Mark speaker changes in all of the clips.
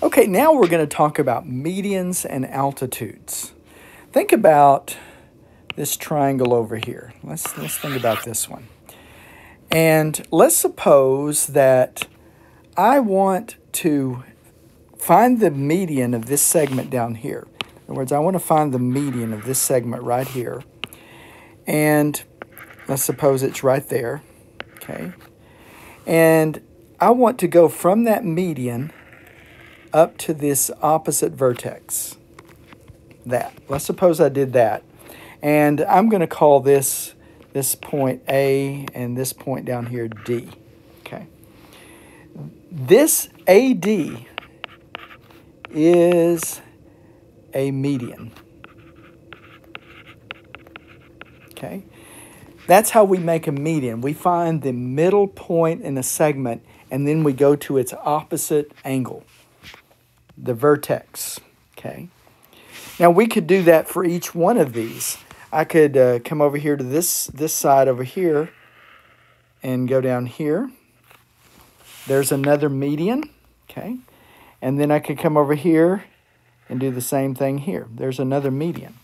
Speaker 1: Okay, now we're going to talk about medians and altitudes. Think about this triangle over here. Let's think about this one. And let's suppose that I want to find the median of this segment down here. In other words, I want to find the median of this segment right here. And let's suppose it's right there. Okay. And I want to go from that median up to this opposite vertex. Let's suppose I did that. And I'm going to call this point A and this point down here D. Okay. This AD is a median. Okay. That's how we make a median. We find the middle point in a segment and then we go to its opposite angle, the vertex. Okay. Now we could do that for each one of these. I could come over here to this side over here and go down here. There's another median. Okay. And then I could come over here and do the same thing here. There's another median.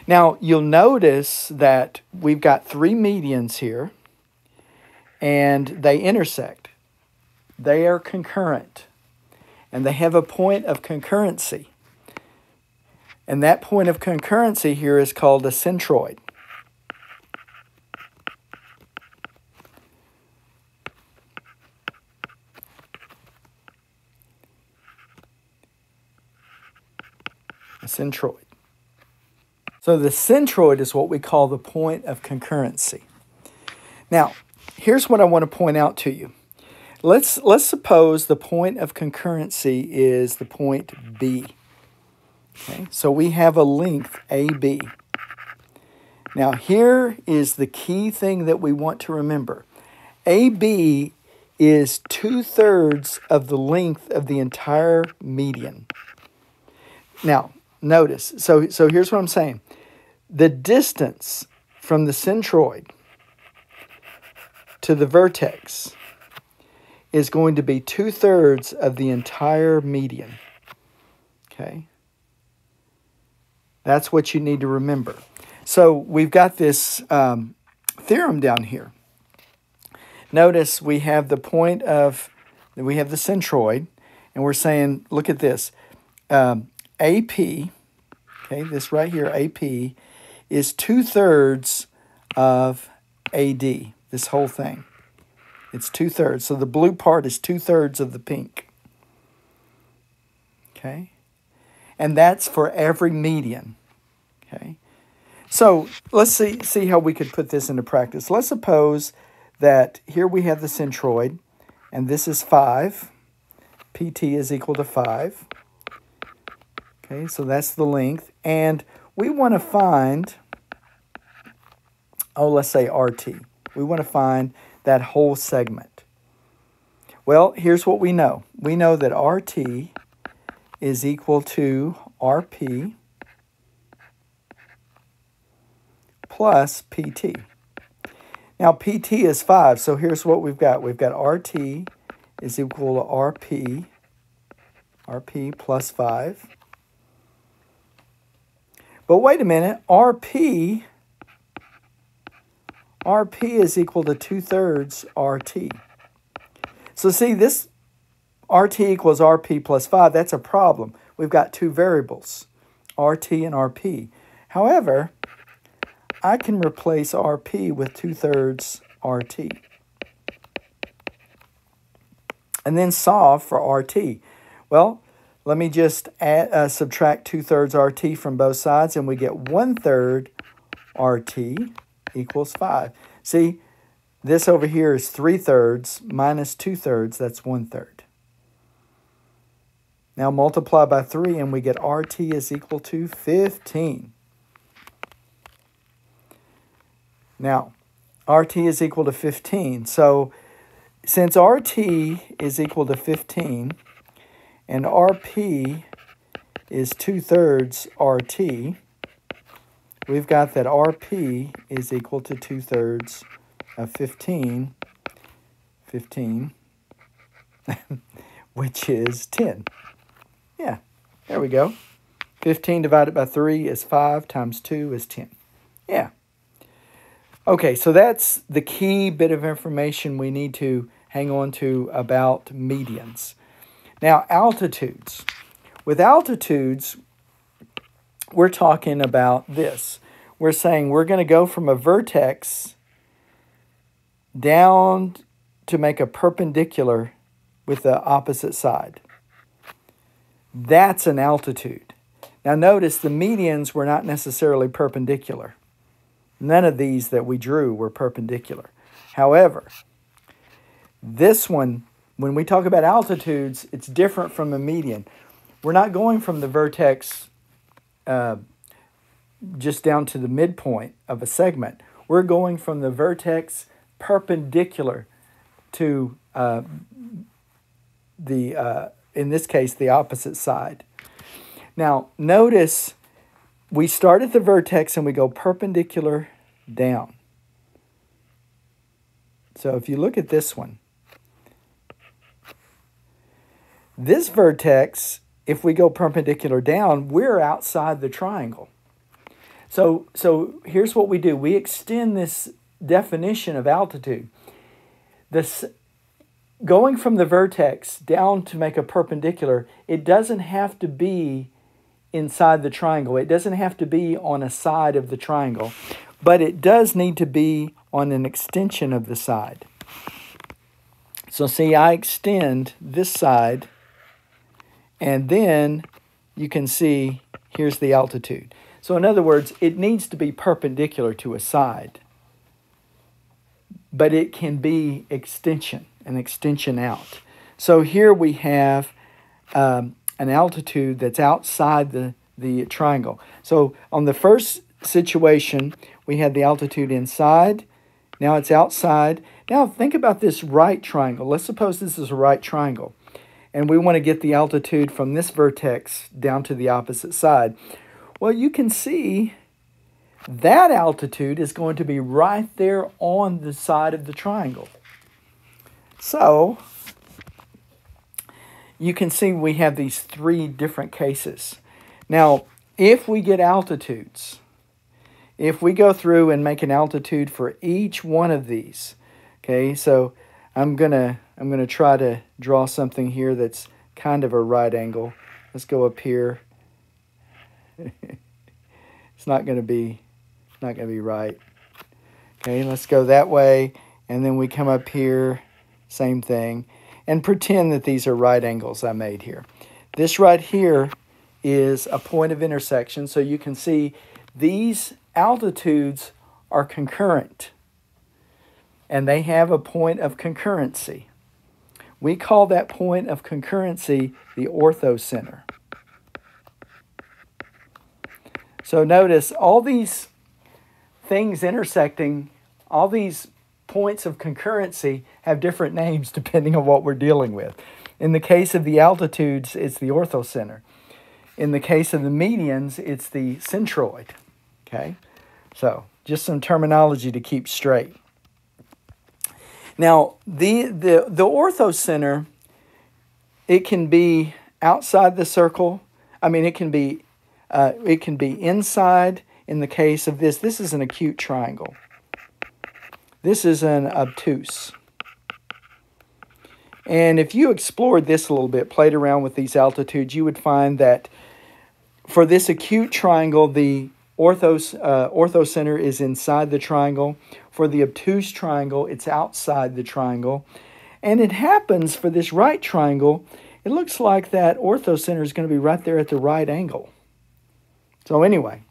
Speaker 1: Now, you'll notice that we've got three medians here, and they intersect. They are concurrent, and they have a point of concurrency. And that point of concurrency here is called a centroid. A centroid. So the centroid is what we call the point of concurrency. Now, here's what I want to point out to you. Let's suppose the point of concurrency is the point B. Okay, so we have a length AB. Now here is the key thing that we want to remember. AB is 2/3 of the length of the entire median. Now, notice, so here's what I'm saying. The distance from the centroid to the vertex is going to be 2/3 of the entire median. Okay? That's what you need to remember. So we've got this theorem down here. Notice we have the centroid, and we're saying, look at this. AP, okay, this right here, AP, is 2/3 of AD, this whole thing. It's 2/3. So the blue part is 2/3 of the pink. Okay? And that's for every median. Okay? So let's see how we could put this into practice. Let's suppose that here we have the centroid, and this is 5. PT is equal to 5. Okay, so that's the length. And we want to find, let's say RT. We want to find that whole segment. Well, here's what we know. We know that RT is equal to RP plus PT. Now, PT is 5, so here's what we've got. We've got RT is equal to RP plus 5. But wait a minute, RP is equal to 2/3 RT. So see, this RT equals RP plus 5, that's a problem. We've got two variables, RT and RP. However, I can replace RP with 2/3 RT. And then solve for RT. Well, let me just subtract 2/3 RT from both sides, and we get 1/3 RT equals 5. See, this over here is 3/3 minus 2/3, that's 1/3. Now multiply by 3, and we get RT is equal to 15. Now, RT is equal to 15. So since RT is equal to 15, and RP is 2/3 RT, we've got that RP is equal to 2/3 of 15, which is 10. Yeah, there we go. 15 divided by 3 is 5 times 2 is 10. Yeah. Okay, so that's the key bit of information we need to hang on to about medians. Now, altitudes. With altitudes, we're talking about this. We're saying we're going to go from a vertex down to make a perpendicular with the opposite side. That's an altitude. Now notice the medians were not necessarily perpendicular. None of these that we drew were perpendicular. However, this one, when we talk about altitudes, it's different from a median. We're not going from the vertex just down to the midpoint of a segment. We're going from the vertex perpendicular to in this case, the opposite side. Now, notice we start at the vertex and we go perpendicular down. So if you look at this one, this vertex, if we go perpendicular down, we're outside the triangle. So here's what we do. We extend this definition of altitude. Going from the vertex down to make a perpendicular, it doesn't have to be inside the triangle. It doesn't have to be on a side of the triangle, but it does need to be on an extension of the side. So see, I extend this side, and then you can see here's the altitude. So in other words, it needs to be perpendicular to a side, but it can be an extension out. So here we have an altitude that's outside the triangle. So on the first situation, we had the altitude inside. Now it's outside. Now think about this right triangle. Let's suppose this is a right triangle, and we want to get the altitude from this vertex down to the opposite side. Well, you can see that altitude is going to be right there on the side of the triangle. So you can see we have these three different cases. Now, if we get altitudes, if we go through and make an altitude for each one of these, okay, so I'm gonna try to draw something here that's kind of a right angle. Let's go up here. It's not gonna be right. Okay, let's go that way, and then we come up here, same thing, and pretend that these are right angles I made here. This right here is a point of intersection, so you can see these altitudes are concurrent, and they have a point of concurrency. We call that point of concurrency the orthocenter. So notice all these things intersecting, all these points of concurrency have different names depending on what we're dealing with. In the case of the altitudes, it's the orthocenter. In the case of the medians, it's the centroid. Okay, so just some terminology to keep straight. Now, the orthocenter, it can be outside the circle. I mean, it can be inside. In the case of this is an acute triangle. This is an obtuse. And if you explored this a little bit, played around with these altitudes, you would find that for this acute triangle, the orthocenter is inside the triangle. For the obtuse triangle, it's outside the triangle. And it happens for this right triangle, it looks like that orthocenter is going to be right there at the right angle. So anyway,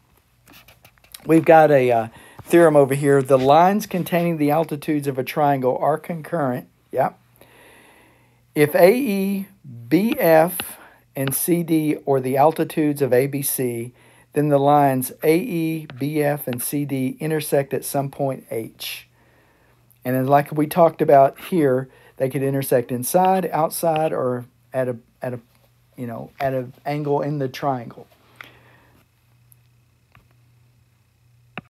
Speaker 1: we've got a theorem over here. The lines containing the altitudes of a triangle are concurrent. Yeah. If AE, BF, and CD are the altitudes of ABC, then the lines AE, BF, and CD intersect at some point H. And then like we talked about here, they could intersect inside, outside, or at an angle in the triangle.